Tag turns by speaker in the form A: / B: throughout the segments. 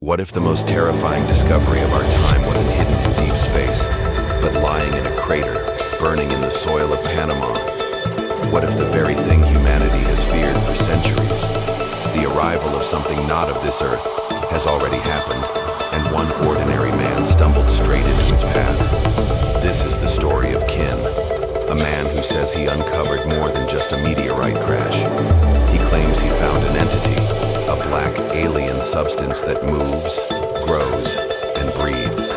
A: What if the most terrifying discovery of our time wasn't hidden in deep space, but lying in a crater, burning in the soil of Panama? What if the very thing humanity has feared for centuries, the arrival of something not of this earth, has already happened, and one ordinary man stumbled straight into its path? This is the story of Kin, a man who says he uncovered more than just a meteorite crash. He claims he found an entity, a black alien substance that moves, grows, and breathes.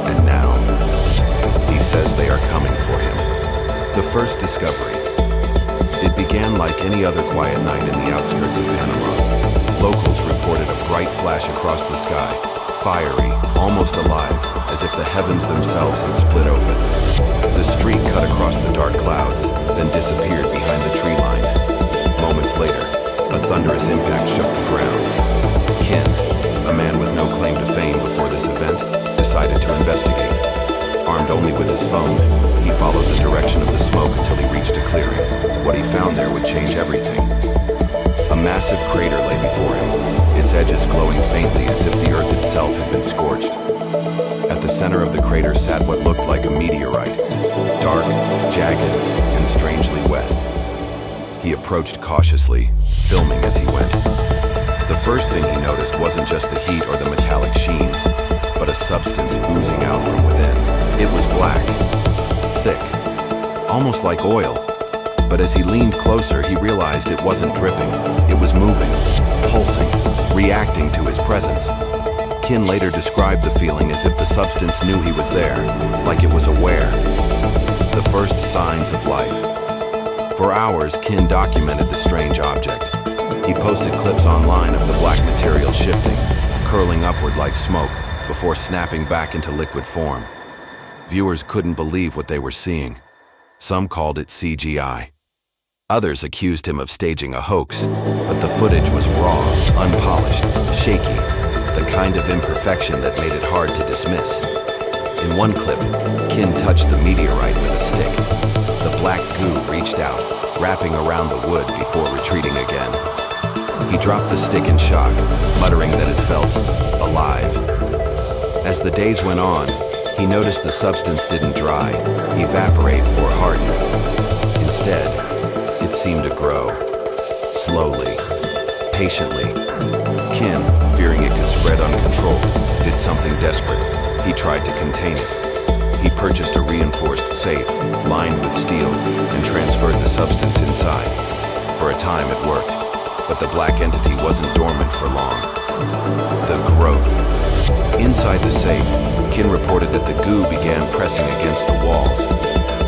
A: And now, he says they are coming for him. The first discovery. It began like any other quiet night in the outskirts of Panama. Locals reported a bright flash across the sky, fiery, almost alive, as if the heavens themselves had split open. The streak cut across the dark clouds, then disappeared behind the tree line. Moments later, a thunderous impact shook the ground. Kin, a man with no claim to fame before this event, decided to investigate. Armed only with his phone, he followed the direction of the smoke until he reached a clearing. What he found there would change everything. A massive crater lay before him, its edges glowing faintly as if the earth itself had been scorched. At the center of the crater sat what looked like a meteorite, dark, jagged, and strangely wet. He approached cautiously, filming as he went. The first thing he noticed wasn't just the heat or the metallic sheen, but a substance oozing out from within. It was black, thick, almost like oil. But as he leaned closer, he realized it wasn't dripping. It was moving, pulsing, reacting to his presence. Kin later described the feeling as if the substance knew he was there, like it was aware. The first signs of life. For hours, Kin documented the strange object. He posted clips online of the black material shifting, curling upward like smoke, before snapping back into liquid form. Viewers couldn't believe what they were seeing. Some called it CGI. Others accused him of staging a hoax, but the footage was raw, unpolished, shaky, the kind of imperfection that made it hard to dismiss. In one clip, Kin touched the meteorite with a stick. The black goo reached out, wrapping around the wood before retreating again. He dropped the stick in shock, muttering that it felt alive. As the days went on, he noticed the substance didn't dry, evaporate, or harden. Instead, it seemed to grow, slowly, patiently. Kin, fearing it could spread uncontrolled, did something desperate. He tried to contain it. He purchased a reinforced safe, lined with steel, and transferred the substance inside. For a time it worked, but the black entity wasn't dormant for long. The growth. Inside the safe, Kin reported that the goo began pressing against the walls.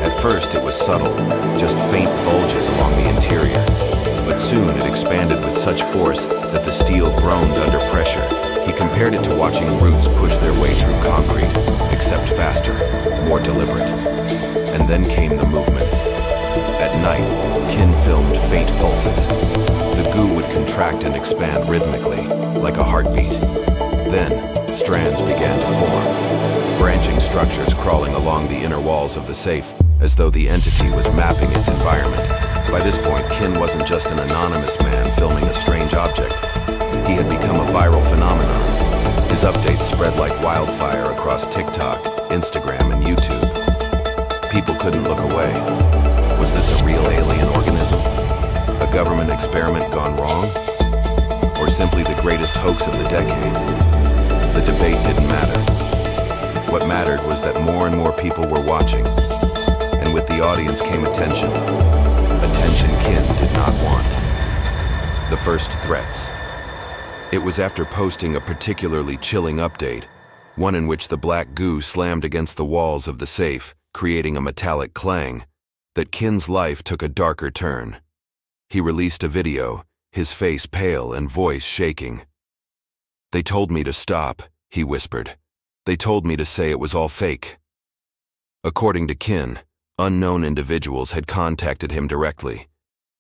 A: At first it was subtle, just faint bulges along the interior. But soon it expanded with such force that the steel groaned under pressure. He compared it to watching roots push their way through concrete, except faster, more deliberate. And then came the movements. At night, Kin filmed faint pulses. The goo would contract and expand rhythmically, like a heartbeat. Then, strands began to form, branching structures crawling along the inner walls of the safe, as though the entity was mapping its environment. By this point, Kin wasn't just an anonymous man filming a strange object. He had become a viral phenomenon. His updates spread like wildfire across TikTok, Instagram, and YouTube. People couldn't look away. Was this a real alien organism? A government experiment gone wrong? Or simply the greatest hoax of the decade? The debate didn't matter. What mattered was that more and more people were watching. And with the audience came attention. Attention Kin did not want. The first threats. It was after posting a particularly chilling update, one in which the black goo slammed against the walls of the safe, creating a metallic clang, that Kin's life took a darker turn. He released a video, his face pale and voice shaking. "They told me to stop," he whispered. "They told me to say it was all fake." According to Kin, unknown individuals had contacted him directly.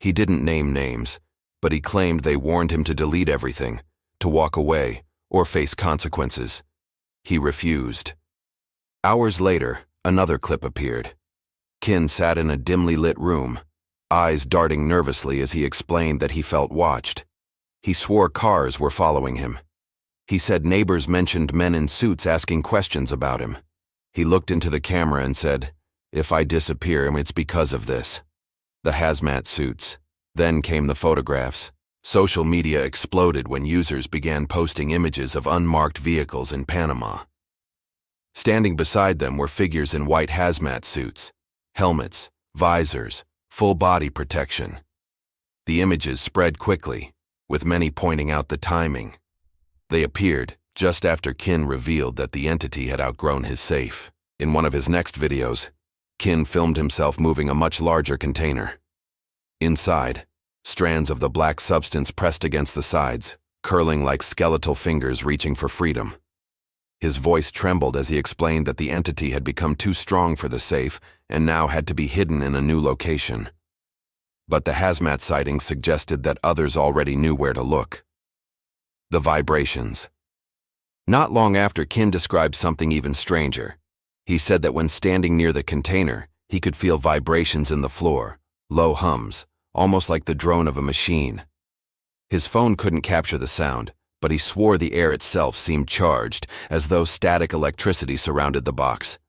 A: He didn't name names, but he claimed they warned him to delete everything, to walk away, or face consequences. He refused. Hours later, another clip appeared. Kin sat in a dimly lit room, eyes darting nervously as he explained that he felt watched. He swore cars were following him. He said neighbors mentioned men in suits asking questions about him. He looked into the camera and said, "If I disappear, it's because of this." The hazmat suits. Then came the photographs. Social media exploded when users began posting images of unmarked vehicles in Panama. Standing beside them were figures in white hazmat suits, helmets, visors, full body protection. The images spread quickly, with many pointing out the timing. They appeared just after Kin revealed that the entity had outgrown his safe. In one of his next videos, Kin filmed himself moving a much larger container. Inside, strands of the black substance pressed against the sides, curling like skeletal fingers reaching for freedom. His voice trembled as he explained that the entity had become too strong for the safe and now had to be hidden in a new location. But the hazmat sightings suggested that others already knew where to look. The vibrations. Not long after, Kin described something even stranger. He said that when standing near the container, he could feel vibrations in the floor, low hums, almost like the drone of a machine. His phone couldn't capture the sound, but he swore the air itself seemed charged, as though static electricity surrounded the box.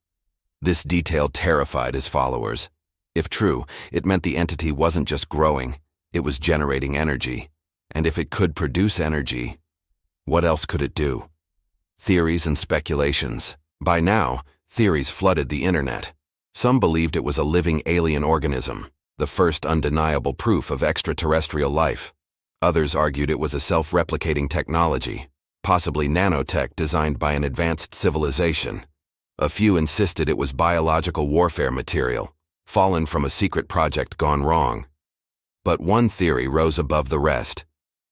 A: This detail terrified his followers. If true, it meant the entity wasn't just growing, it was generating energy. And if it could produce energy, what else could it do? Theories and speculations. By now, theories flooded the internet. Some believed it was a living alien organism, the first undeniable proof of extraterrestrial life. Others argued it was a self-replicating technology, possibly nanotech designed by an advanced civilization. A few insisted it was biological warfare material, fallen from a secret project gone wrong. But one theory rose above the rest,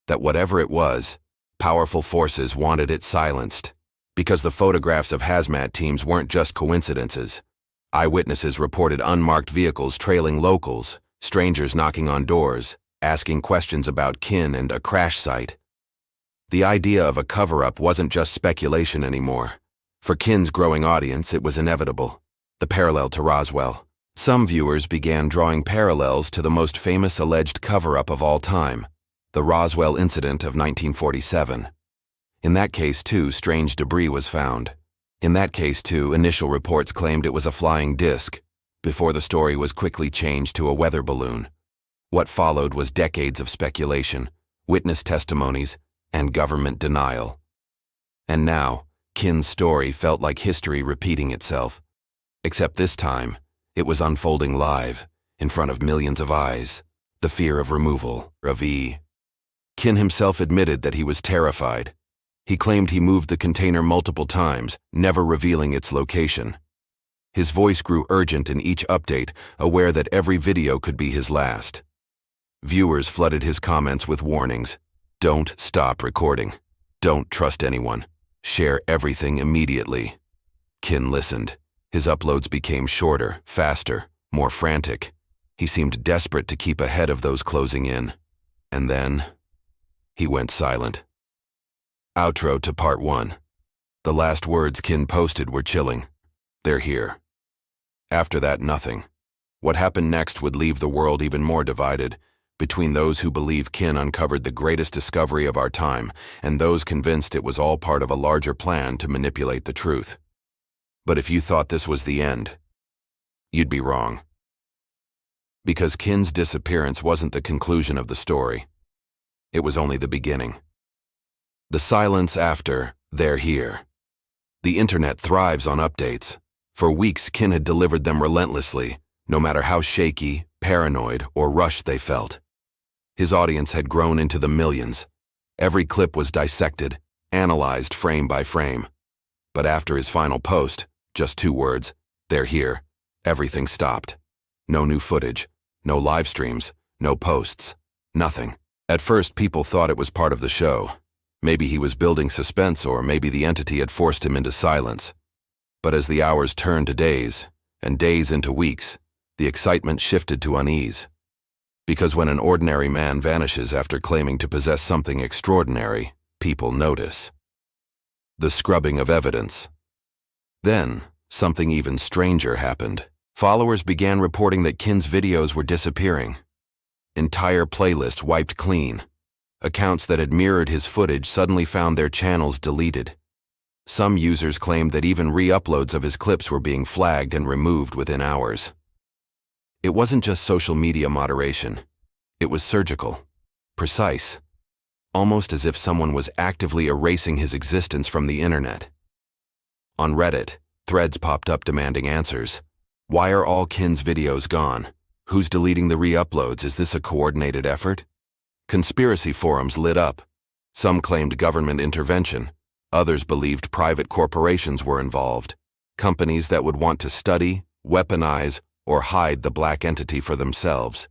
A: that whatever it was, powerful forces wanted it silenced. Because the photographs of hazmat teams weren't just coincidences. Eyewitnesses reported unmarked vehicles trailing locals, strangers knocking on doors, asking questions about Kin, and a crash site. The idea of a cover-up wasn't just speculation anymore. For Kin's growing audience, it was inevitable. The parallel to Roswell. Some viewers began drawing parallels to the most famous alleged cover-up of all time, the Roswell incident of 1947. In that case, too, strange debris was found. In that case, too, initial reports claimed it was a flying disc, before the story was quickly changed to a weather balloon. What followed was decades of speculation, witness testimonies, and government denial. And now, Kin's story felt like history repeating itself. Except this time, it was unfolding live, in front of millions of eyes. The fear of removal, of E. Kin himself admitted that he was terrified. He claimed he moved the container multiple times, never revealing its location. His voice grew urgent in each update, aware that every video could be his last. Viewers flooded his comments with warnings. Don't stop recording. Don't trust anyone. Share everything immediately. Kin listened. His uploads became shorter, faster, more frantic. He seemed desperate to keep ahead of those closing in. And then, he went silent. Outro to Part 1. The last words Kin posted were chilling. They're here. After that, nothing. What happened next would leave the world even more divided, between those who believe Kin uncovered the greatest discovery of our time and those convinced it was all part of a larger plan to manipulate the truth. But if you thought this was the end, you'd be wrong. Because Kin's disappearance wasn't the conclusion of the story. It was only the beginning. The silence after, they're here. The internet thrives on updates. For weeks, Kin had delivered them relentlessly, no matter how shaky, paranoid, or rushed they felt. His audience had grown into the millions. Every clip was dissected, analyzed frame by frame. But after his final post, just 2 words, they're here, everything stopped. No new footage, no live streams, no posts, nothing. At first, people thought it was part of the show. Maybe he was building suspense, or maybe the entity had forced him into silence. But as the hours turned to days, and days into weeks, the excitement shifted to unease. Because when an ordinary man vanishes after claiming to possess something extraordinary, people notice. The scrubbing of evidence. Then, something even stranger happened. Followers began reporting that Kin's videos were disappearing. Entire playlists wiped clean. Accounts that had mirrored his footage suddenly found their channels deleted. Some users claimed that even re-uploads of his clips were being flagged and removed within hours. It wasn't just social media moderation. It was surgical, precise, almost as if someone was actively erasing his existence from the internet. On Reddit, threads popped up demanding answers. Why are all Kin's videos gone? Who's deleting the re-uploads? Is this a coordinated effort? Conspiracy forums lit up. Some claimed government intervention. Others believed private corporations were involved. Companies that would want to study, weaponize, or hide the black entity for themselves.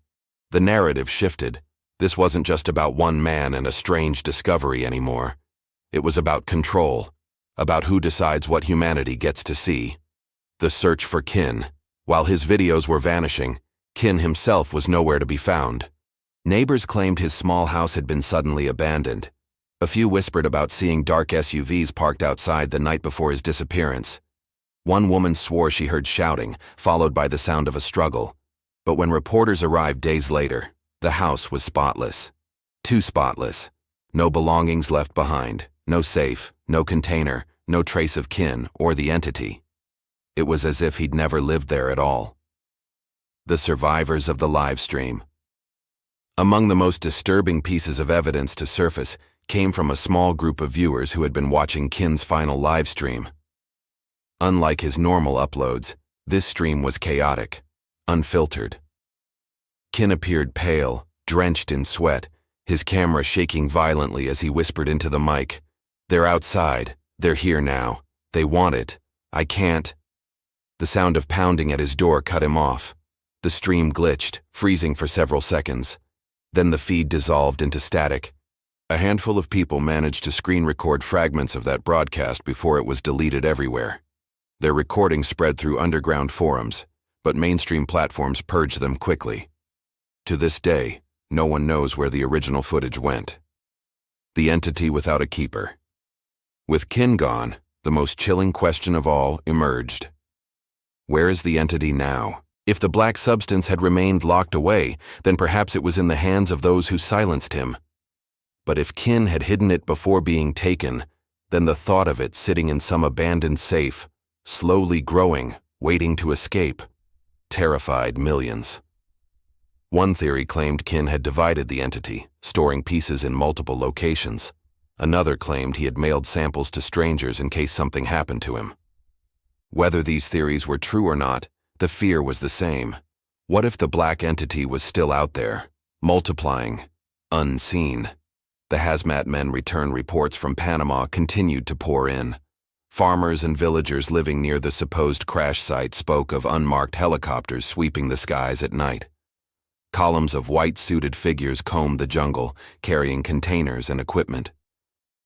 A: The narrative shifted. This wasn't just about one man and a strange discovery anymore. It was about control, about who decides what humanity gets to see. The search for Kin. While his videos were vanishing, Kin himself was nowhere to be found. Neighbors claimed his small house had been suddenly abandoned. A few whispered about seeing dark SUVs parked outside the night before his disappearance. One woman swore she heard shouting, followed by the sound of a struggle. But when reporters arrived days later, the house was spotless. Too spotless. No belongings left behind, no safe, no container, no trace of Kin or the entity. It was as if he'd never lived there at all. The survivors of the live stream. Among the most disturbing pieces of evidence to surface came from a small group of viewers who had been watching Kin's final live stream. Unlike his normal uploads, this stream was chaotic, unfiltered. Kin appeared pale, drenched in sweat, his camera shaking violently as he whispered into the mic, "They're outside. They're here now. They want it. I can't." The sound of pounding at his door cut him off. The stream glitched, freezing for several seconds. Then the feed dissolved into static. A handful of people managed to screen record fragments of that broadcast before it was deleted everywhere. Their recordings spread through underground forums, but mainstream platforms purged them quickly. To this day, no one knows where the original footage went. The entity without a keeper. With Kin gone, the most chilling question of all emerged. Where is the entity now? If the black substance had remained locked away, then perhaps it was in the hands of those who silenced him. But if Kin had hidden it before being taken, then the thought of it sitting in some abandoned safe, slowly growing, waiting to escape, terrified millions. One theory claimed Kin had divided the entity, storing pieces in multiple locations. Another claimed he had mailed samples to strangers in case something happened to him. Whether these theories were true or not, the fear was the same. What if the black entity was still out there, multiplying, unseen? The hazmat men return reports from Panama continued to pour in. Farmers and villagers living near the supposed crash site spoke of unmarked helicopters sweeping the skies at night. Columns of white-suited figures combed the jungle, carrying containers and equipment.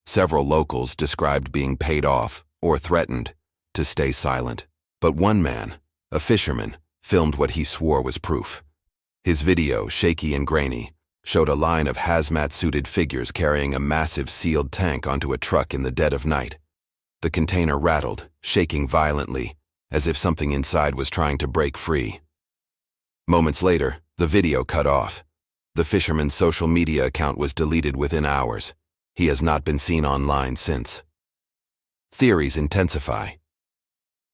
A: Several locals described being paid off, or threatened, to stay silent. But one man, a fisherman, filmed what he swore was proof. His video, shaky and grainy, showed a line of hazmat-suited figures carrying a massive sealed tank onto a truck in the dead of night. The container rattled, shaking violently, as if something inside was trying to break free. Moments later, the video cut off. The fisherman's social media account was deleted within hours. He has not been seen online since. Theories intensify.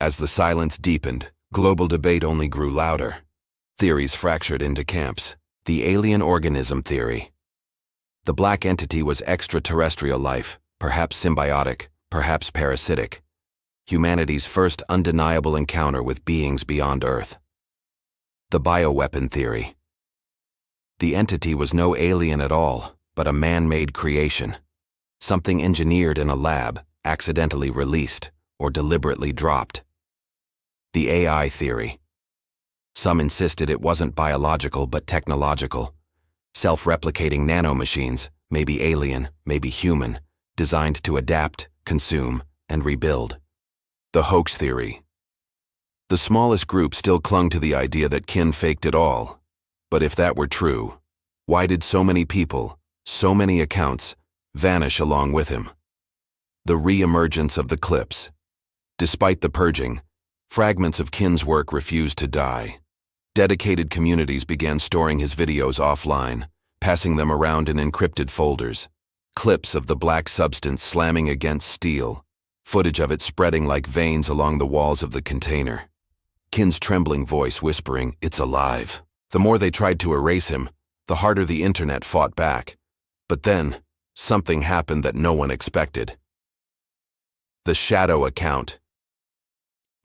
A: As the silence deepened, global debate only grew louder. Theories fractured into camps. The alien organism theory. The black entity was extraterrestrial life, perhaps symbiotic, perhaps parasitic. Humanity's first undeniable encounter with beings beyond Earth. The bioweapon theory. The entity was no alien at all, but a man-made creation. Something engineered in a lab, accidentally released, or deliberately dropped. The AI theory. Some insisted it wasn't biological but technological. Self-replicating nanomachines, maybe alien, maybe human, designed to adapt, consume, and rebuild. The hoax theory. The smallest group still clung to the idea that Kin faked it all. But if that were true, why did so many people, so many accounts, vanish along with him? The re-emergence of the clips. Despite the purging, fragments of Kin's work refused to die. Dedicated communities began storing his videos offline, passing them around in encrypted folders. Clips of the black substance slamming against steel, footage of it spreading like veins along the walls of the container. Kin's trembling voice whispering, "It's alive." The more they tried to erase him, the harder the internet fought back. But then, something happened that no one expected. The shadow account.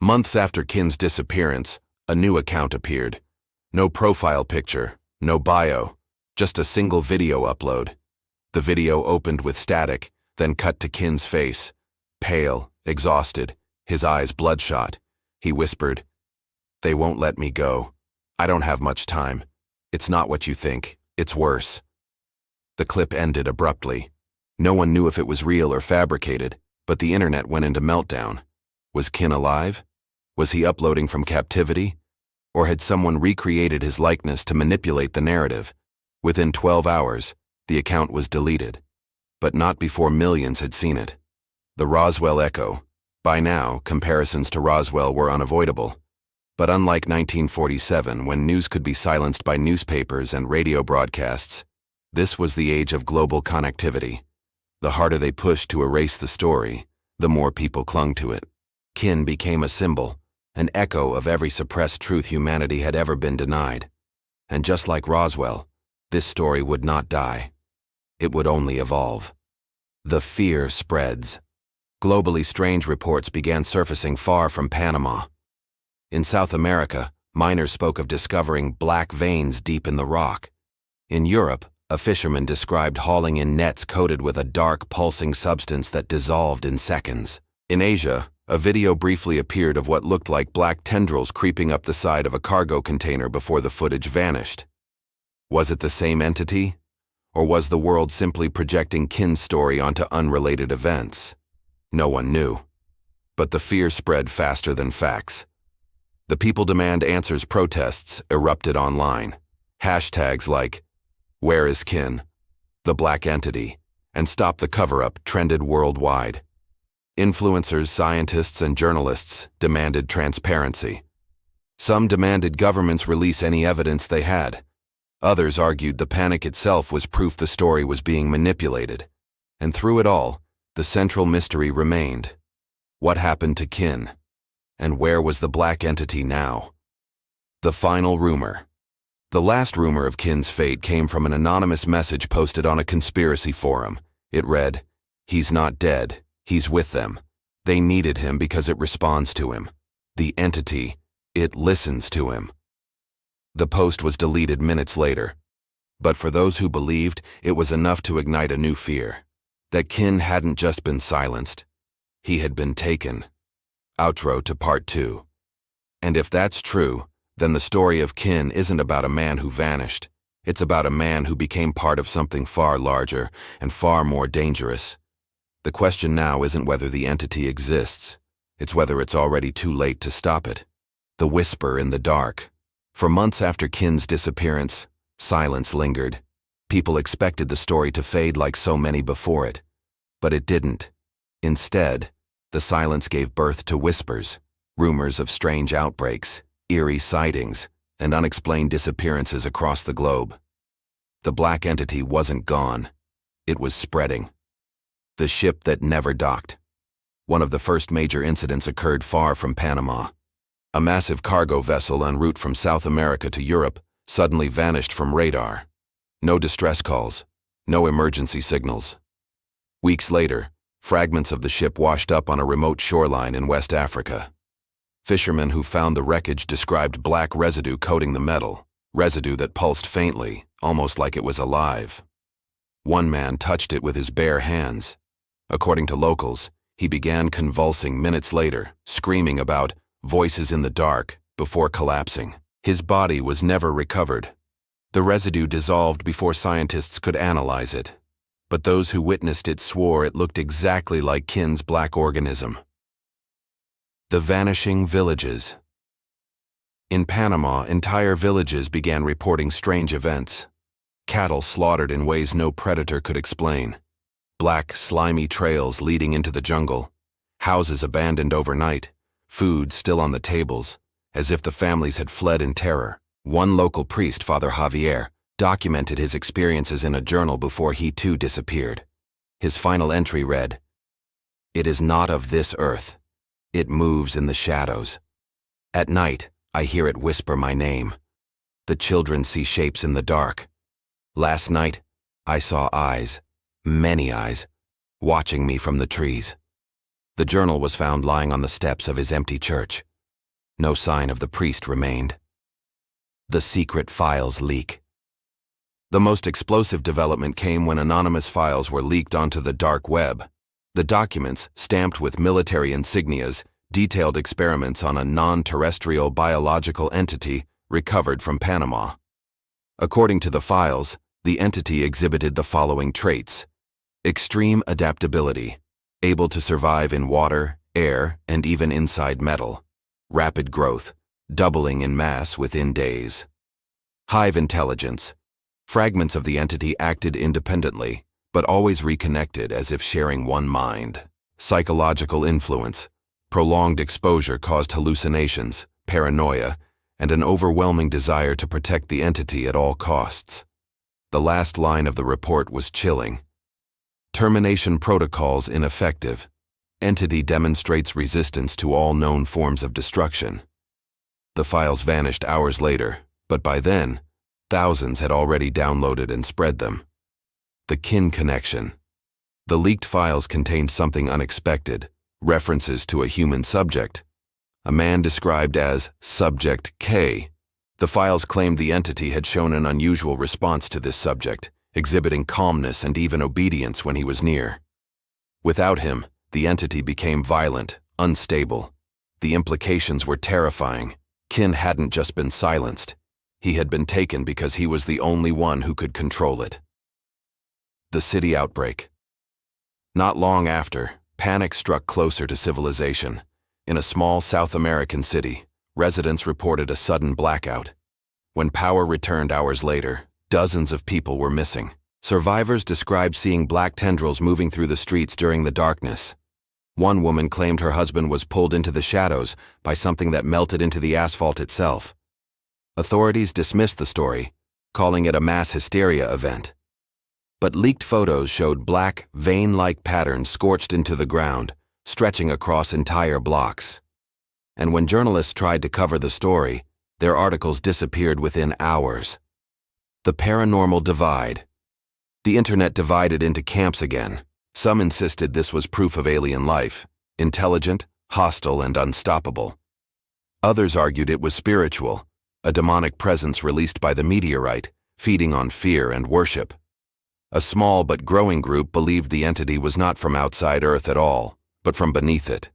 A: Months after Kin's disappearance, a new account appeared. No profile picture, no bio, just a single video upload. The video opened with static, then cut to Kin's face. Pale, exhausted, his eyes bloodshot. He whispered, "They won't let me go. I don't have much time. It's not what you think. It's worse." The clip ended abruptly. No one knew if it was real or fabricated, but the internet went into meltdown. Was Kin alive? Was he uploading from captivity? Or had someone recreated his likeness to manipulate the narrative? Within 12 hours, the account was deleted. But not before millions had seen it. The Roswell echo. By now, comparisons to Roswell were unavoidable. But unlike 1947, when news could be silenced by newspapers and radio broadcasts, this was the age of global connectivity. The harder they pushed to erase the story, the more people clung to it. Kin became a symbol, an echo of every suppressed truth humanity had ever been denied. And just like Roswell, this story would not die. It would only evolve. The fear spreads. Globally strange reports began surfacing far from Panama. In South America, miners spoke of discovering black veins deep in the rock. In Europe, a fisherman described hauling in nets coated with a dark, pulsing substance that dissolved in seconds. In Asia, a video briefly appeared of what looked like black tendrils creeping up the side of a cargo container before the footage vanished. Was it the same entity? Or was the world simply projecting Kin's story onto unrelated events? No one knew. But the fear spread faster than facts. The People Demand Answers protests erupted online. Hashtags like, "Where is Kin?" "The Black Entity," and "Stop the Cover-Up" trended worldwide. Influencers, scientists, and journalists demanded transparency. Some demanded governments release any evidence they had. Others argued the panic itself was proof the story was being manipulated. And through it all, the central mystery remained. What happened to Kin? And where was the black entity now? The final rumor. The last rumor of Kin's fate came from an anonymous message posted on a conspiracy forum. It read, "He's not dead. He's with them. They needed him because it responds to him. The entity, it listens to him." The post was deleted minutes later. But for those who believed, it was enough to ignite a new fear. That Kin hadn't just been silenced. He had been taken. Outro to Part 2. And if that's true, then the story of Kin isn't about a man who vanished. It's about a man who became part of something far larger and far more dangerous. The question now isn't whether the entity exists. It's whether it's already too late to stop it. The whisper in the dark. For months after Kin's disappearance, silence lingered. People expected the story to fade like so many before it. But it didn't. Instead, the silence gave birth to whispers, rumors of strange outbreaks, eerie sightings, and unexplained disappearances across the globe. The black entity wasn't gone. It was spreading. The ship that never docked. One of the first major incidents occurred far from Panama. A massive cargo vessel en route from South America to Europe suddenly vanished from radar. No distress calls, no emergency signals. Weeks later, fragments of the ship washed up on a remote shoreline in West Africa. Fishermen who found the wreckage described black residue coating the metal, residue that pulsed faintly, almost like it was alive. One man touched it with his bare hands. According to locals, he began convulsing minutes later, screaming about voices in the dark before collapsing. His body was never recovered. The residue dissolved before scientists could analyze it. But those who witnessed it swore it looked exactly like Kin's black organism. The vanishing villages. In Panama, entire villages began reporting strange events. Cattle slaughtered in ways no predator could explain. Black, slimy trails leading into the jungle. Houses abandoned overnight. Food still on the tables, as if the families had fled in terror. One local priest, Father Javier, documented his experiences in a journal before he too disappeared. His final entry read, "It is not of this earth. It moves in the shadows. At night, I hear it whisper my name. The children see shapes in the dark. Last night, I saw eyes, many eyes, watching me from the trees." The journal was found lying on the steps of his empty church. No sign of the priest remained. The secret files leak. The most explosive development came when anonymous files were leaked onto the dark web. The documents, stamped with military insignias, detailed experiments on a non-terrestrial biological entity recovered from Panama. According to the files, the entity exhibited the following traits: extreme adaptability, able to survive in water, air, and even inside metal; rapid growth, doubling in mass within days; hive intelligence. Fragments of the entity acted independently, but always reconnected as if sharing one mind; psychological influence. Prolonged exposure caused hallucinations, paranoia, and an overwhelming desire to protect the entity at all costs. The last line of the report was chilling. Termination protocols ineffective. Entity demonstrates resistance to all known forms of destruction. The files vanished hours later, but by then, thousands had already downloaded and spread them. The kin connection. The leaked files contained something unexpected, references to a human subject. A man described as Subject K. The files claimed the entity had shown an unusual response to this subject, exhibiting calmness and even obedience when he was near. Without him, the entity became violent, unstable. The implications were terrifying. Kin hadn't just been silenced. He had been taken because he was the only one who could control it. The city outbreak. Not long after, panic struck closer to civilization. In a small South American city, residents reported a sudden blackout. When power returned hours later, dozens of people were missing. Survivors described seeing black tendrils moving through the streets during the darkness. One woman claimed her husband was pulled into the shadows by something that melted into the asphalt itself. Authorities dismissed the story, calling it a mass hysteria event. But leaked photos showed black, vein-like patterns scorched into the ground, stretching across entire blocks. And when journalists tried to cover the story, their articles disappeared within hours. The paranormal divide. The internet divided into camps again. Some insisted this was proof of alien life, intelligent, hostile, and unstoppable. Others argued it was spiritual, a demonic presence released by the meteorite, feeding on fear and worship. A small but growing group believed the entity was not from outside Earth at all, but from beneath it.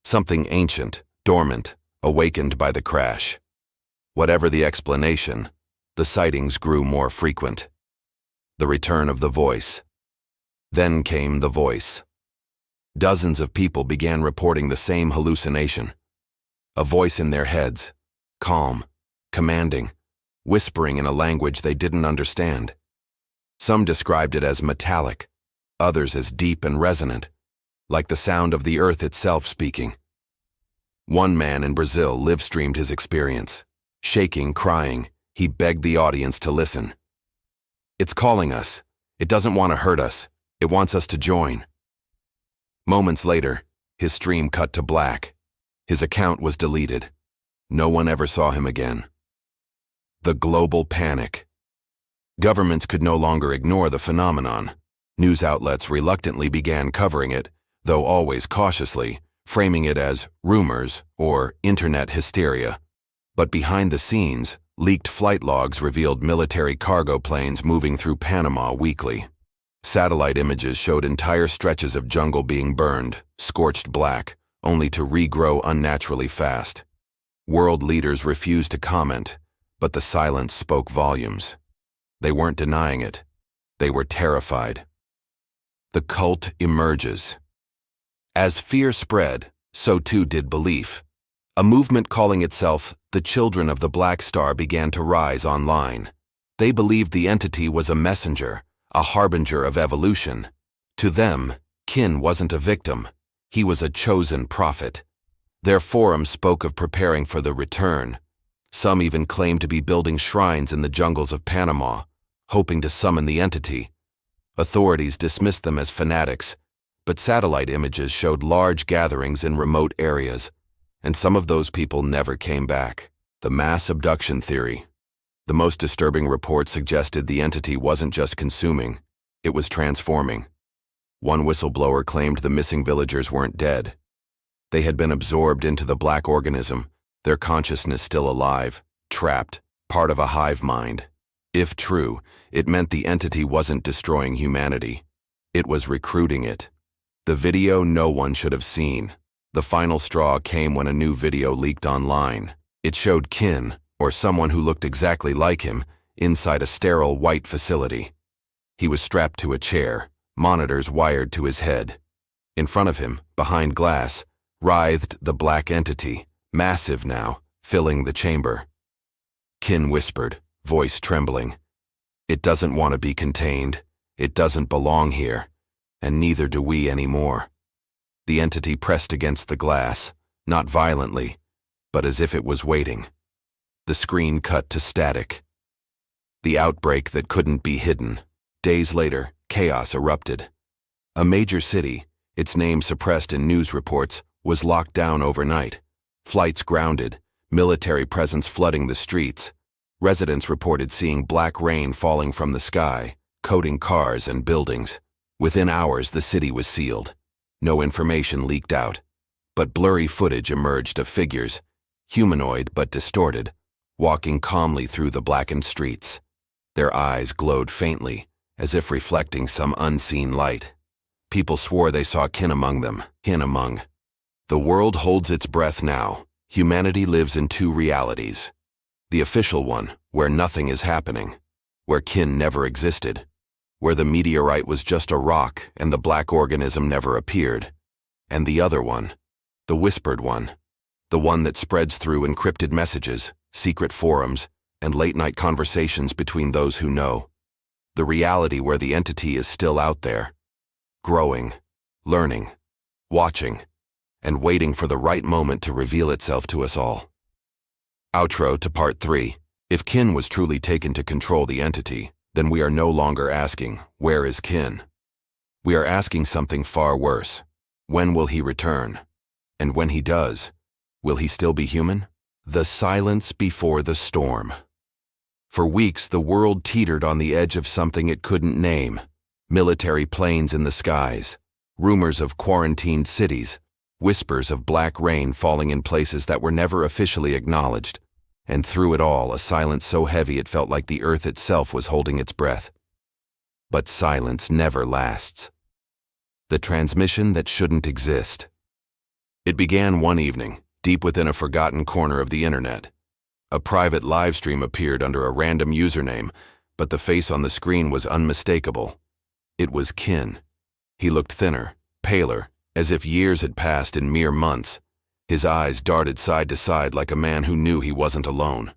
A: Something ancient, dormant, awakened by the crash. Whatever the explanation, the sightings grew more frequent. The return of the voice. Then came the voice. Dozens of people began reporting the same hallucination. A voice in their heads, calm, commanding, whispering in a language they didn't understand. Some described it as metallic, others as deep and resonant, like the sound of the earth itself speaking. One man in Brazil live-streamed his experience. Shaking, crying, he begged the audience to listen. "It's calling us. It doesn't want to hurt us. It wants us to join." Moments later, his stream cut to black. His account was deleted. No one ever saw him again. The global panic. Governments could no longer ignore the phenomenon. News outlets reluctantly began covering it, though always cautiously, framing it as rumors or internet hysteria. But behind the scenes, leaked flight logs revealed military cargo planes moving through Panama weekly. Satellite images showed entire stretches of jungle being burned, scorched black, only to regrow unnaturally fast. World leaders refused to comment, but the silence spoke volumes. They weren't denying it. They were terrified. The cult emerges. As fear spread, so too did belief. A movement calling itself the Children of the Black Star began to rise online. They believed the entity was a messenger, a harbinger of evolution. To them, Kin wasn't a victim. He was a chosen prophet. Their forum spoke of preparing for the return. Some even claimed to be building shrines in the jungles of Panama, hoping to summon the entity. Authorities dismissed them as fanatics, but satellite images showed large gatherings in remote areas, and some of those people never came back. The mass abduction theory. The most disturbing report suggested the entity wasn't just consuming, it was transforming. One whistleblower claimed the missing villagers weren't dead. They had been absorbed into the black organism, their consciousness still alive, trapped, part of a hive mind. If true, it meant the entity wasn't destroying humanity. It was recruiting it. The video no one should have seen. The final straw came when a new video leaked online. It showed Kin, or someone who looked exactly like him, inside a sterile white facility. He was strapped to a chair, monitors wired to his head. In front of him, behind glass, writhed the black entity, massive now, filling the chamber. Kin whispered, voice trembling. "It doesn't want to be contained. It doesn't belong here. And neither do we anymore." The entity pressed against the glass, not violently, but as if it was waiting. The screen cut to static. The outbreak that couldn't be hidden. Days later, chaos erupted. A major city, its name suppressed in news reports, was locked down overnight. Flights grounded, military presence flooding the streets. Residents reported seeing black rain falling from the sky, coating cars and buildings. Within hours, the city was sealed. No information leaked out, but blurry footage emerged of figures, humanoid but distorted, walking calmly through the blackened streets. Their eyes glowed faintly, as if reflecting some unseen light. People swore they saw Kin among them, Kin among. The world holds its breath now. Humanity lives in two realities. The official one, where nothing is happening, where Kin never existed, where the meteorite was just a rock and the black organism never appeared. And the other one, the whispered one, the one that spreads through encrypted messages, secret forums, and late-night conversations between those who know. The reality where the entity is still out there, growing, learning, watching, and waiting for the right moment to reveal itself to us all. Outro to Part 3. If Kin was truly taken to control the entity, then we are no longer asking, where is Kin? We are asking something far worse. When will he return? And when he does, will he still be human? The silence before the storm. For weeks, the world teetered on the edge of something it couldn't name. Military planes in the skies, rumors of quarantined cities, whispers of black rain falling in places that were never officially acknowledged. And through it all, a silence so heavy it felt like the earth itself was holding its breath. But silence never lasts. The transmission that shouldn't exist. It began one evening, deep within a forgotten corner of the internet. A private live stream appeared under a random username, but the face on the screen was unmistakable. It was Kin. He looked thinner, paler, as if years had passed in mere months. His eyes darted side to side like a man who knew he wasn't alone.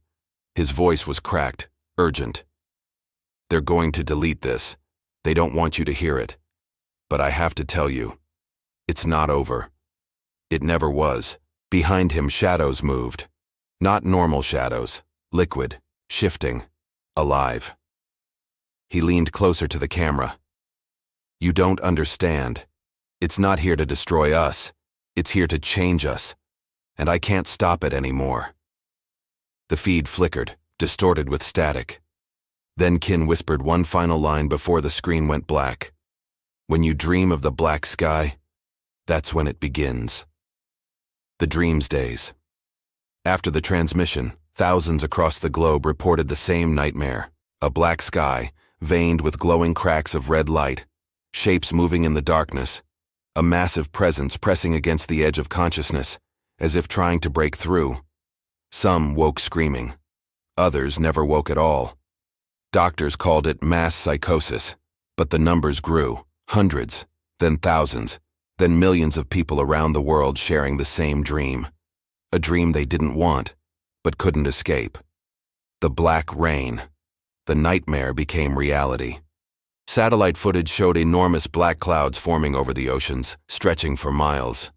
A: His voice was cracked, urgent. "They're going to delete this. They don't want you to hear it. But I have to tell you, it's not over. It never was." Behind him, shadows moved. Not normal shadows, liquid, shifting, alive. He leaned closer to the camera. "You don't understand. It's not here to destroy us. It's here to change us. And I can't stop it anymore." The feed flickered, distorted with static. Then Kin whispered one final line before the screen went black. "When you dream of the black sky, that's when it begins." The dreams days. After the transmission, thousands across the globe reported the same nightmare. A black sky, veined with glowing cracks of red light, shapes moving in the darkness, a massive presence pressing against the edge of consciousness, as if trying to break through. Some woke screaming. Others never woke at all. Doctors called it mass psychosis, but the numbers grew, hundreds, then thousands, then millions of people around the world sharing the same dream. A dream they didn't want, but couldn't escape. The black rain. The nightmare became reality. Satellite footage showed enormous black clouds forming over the oceans, stretching for miles.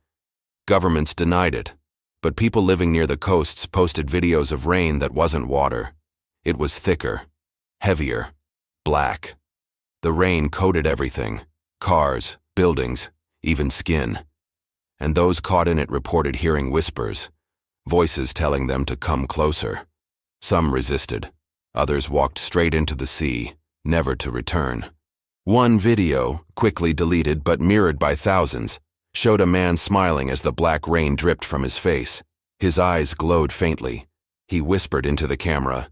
A: Governments denied it, But people living near the coasts posted videos of rain that wasn't water. It was thicker, heavier, black. The rain coated everything: cars, buildings, even skin. And those caught in it reported hearing whispers, voices telling them to come closer. Some resisted. Others walked straight into the sea, never to return. One video, quickly deleted but mirrored by thousands, showed a man smiling as the black rain dripped from his face. His eyes glowed faintly. He whispered into the camera,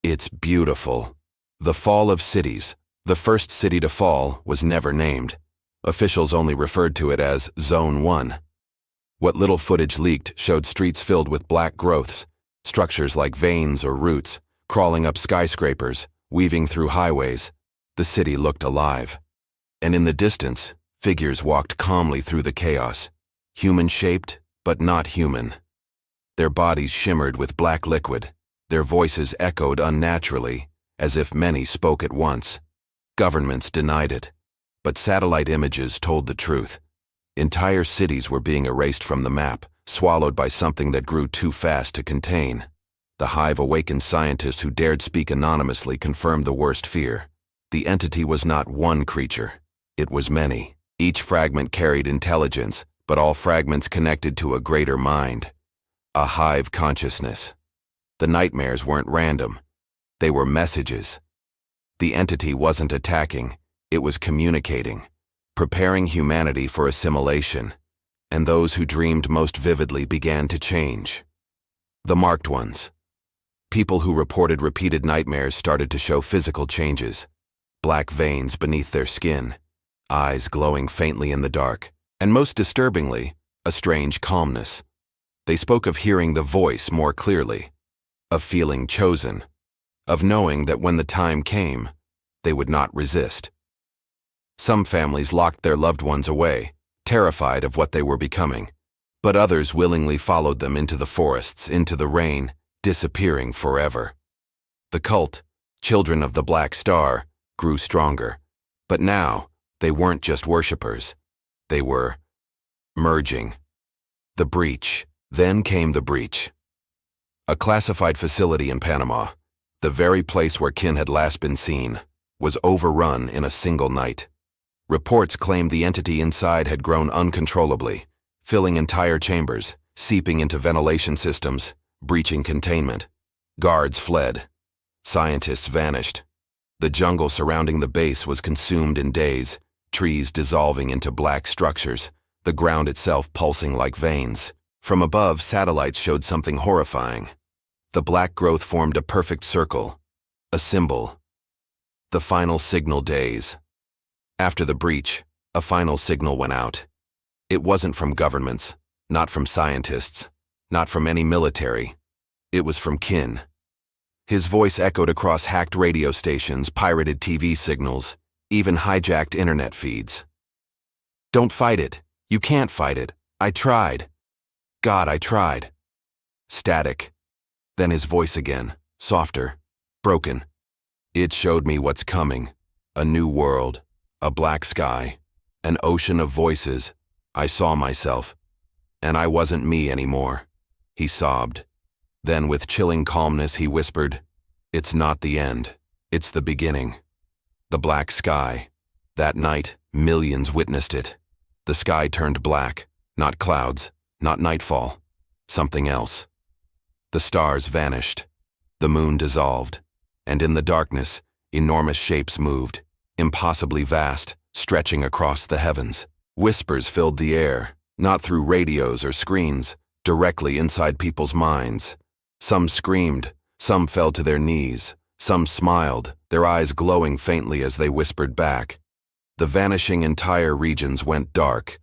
A: "It's beautiful." The fall of cities, the first city to fall, was never named. Officials only referred to it as Zone 1. What little footage leaked showed streets filled with black growths, structures like veins or roots, crawling up skyscrapers, weaving through highways. The city looked alive. And in the distance, figures walked calmly through the chaos, human-shaped but not human. Their bodies shimmered with black liquid. Their voices echoed unnaturally, as if many spoke at once. Governments denied it, but satellite images told the truth. Entire cities were being erased from the map, swallowed by something that grew too fast to contain. The hive-awakened scientists who dared speak anonymously confirmed the worst fear. The entity was not one creature. It was many. Each fragment carried intelligence, but all fragments connected to a greater mind. A hive consciousness. The nightmares weren't random. They were messages. The entity wasn't attacking. It was communicating, preparing humanity for assimilation. And those who dreamed most vividly began to change. The marked ones. People who reported repeated nightmares started to show physical changes. Black veins beneath their skin, eyes glowing faintly in the dark, and most disturbingly, a strange calmness. They spoke of hearing the voice more clearly, of feeling chosen, of knowing that when the time came, they would not resist. Some families locked their loved ones away, terrified of what they were becoming, but others willingly followed them into the forests, into the rain, disappearing forever. The cult, Children of the Black Star, grew stronger, but now they weren't just worshippers. They were merging. The breach. Then came the breach. A classified facility in Panama, the very place where Kin had last been seen, was overrun in a single night. Reports claimed the entity inside had grown uncontrollably, filling entire chambers, seeping into ventilation systems, breaching containment. Guards fled. Scientists vanished. The jungle surrounding the base was consumed in days, trees dissolving into black structures, the ground itself pulsing like veins. From above, satellites showed something horrifying. The black growth formed a perfect circle, a symbol. The final signal days. After the breach, a final signal went out. It wasn't from governments, not from scientists, not from any military. It was from Kin. His voice echoed across hacked radio stations, pirated TV signals, even hijacked internet feeds. "Don't fight it. You can't fight it. I tried. God, I tried." Static. Then his voice again, softer, broken. "It showed me what's coming. A new world, a black sky, an ocean of voices. I saw myself. And I wasn't me anymore." He sobbed. Then with chilling calmness he whispered, "It's not the end. It's the beginning." The black sky. That night, millions witnessed it. The sky turned black, not clouds, not nightfall, something else. The stars vanished. The moon dissolved. And in the darkness, enormous shapes moved, impossibly vast, stretching across the heavens. Whispers filled the air, not through radios or screens, directly inside people's minds. Some screamed, some fell to their knees, some smiled, their eyes glowing faintly as they whispered back. The vanishing entire regions went dark.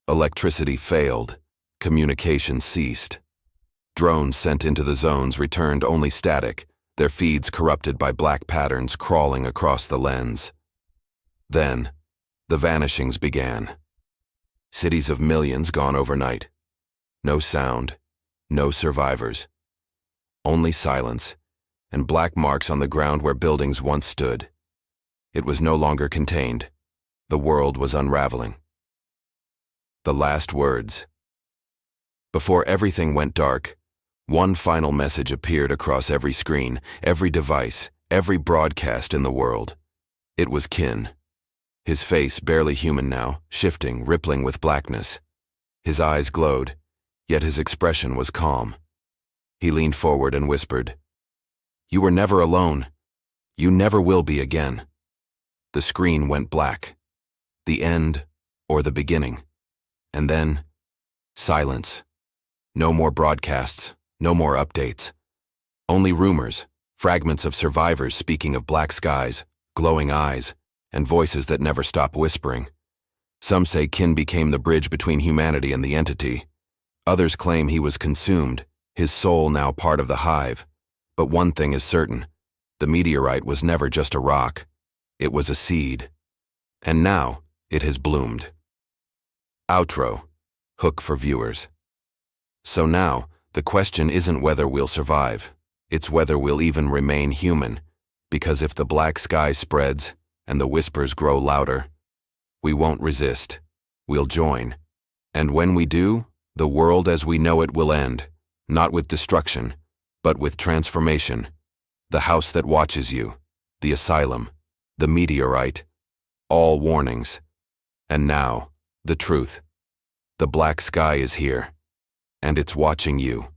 A: Electricity failed. Communication ceased. Drones sent into the zones returned only static, their feeds corrupted by black patterns crawling across the lens. Then, the vanishings began. Cities of millions gone overnight. No sound, no survivors. Only silence, and black marks on the ground where buildings once stood. It was no longer contained. The world was unraveling. The last words. Before everything went dark, one final message appeared across every screen, every device, every broadcast in the world. It was Kin. His face, barely human now, shifting, rippling with blackness. His eyes glowed, yet his expression was calm. He leaned forward and whispered, "You were never alone. You never will be again." The screen went black. The end, or the beginning. And then, silence. No more broadcasts, no more updates. Only rumors, fragments of survivors speaking of black skies, glowing eyes, and voices that never stop whispering. Some say Kin became the bridge between humanity and the entity. Others claim he was consumed, his soul now part of the hive. But one thing is certain, the meteorite was never just a rock. It was a seed. And now, it has bloomed. Outro. Hook for viewers. So now, the question isn't whether we'll survive. It's whether we'll even remain human. Because if the black sky spreads, and the whispers grow louder, we won't resist. We'll join. And when we do, the world as we know it will end, not with destruction, but with transformation. The house that watches you, the asylum, the meteorite, all warnings. And now, the truth. The black sky is here, and it's watching you.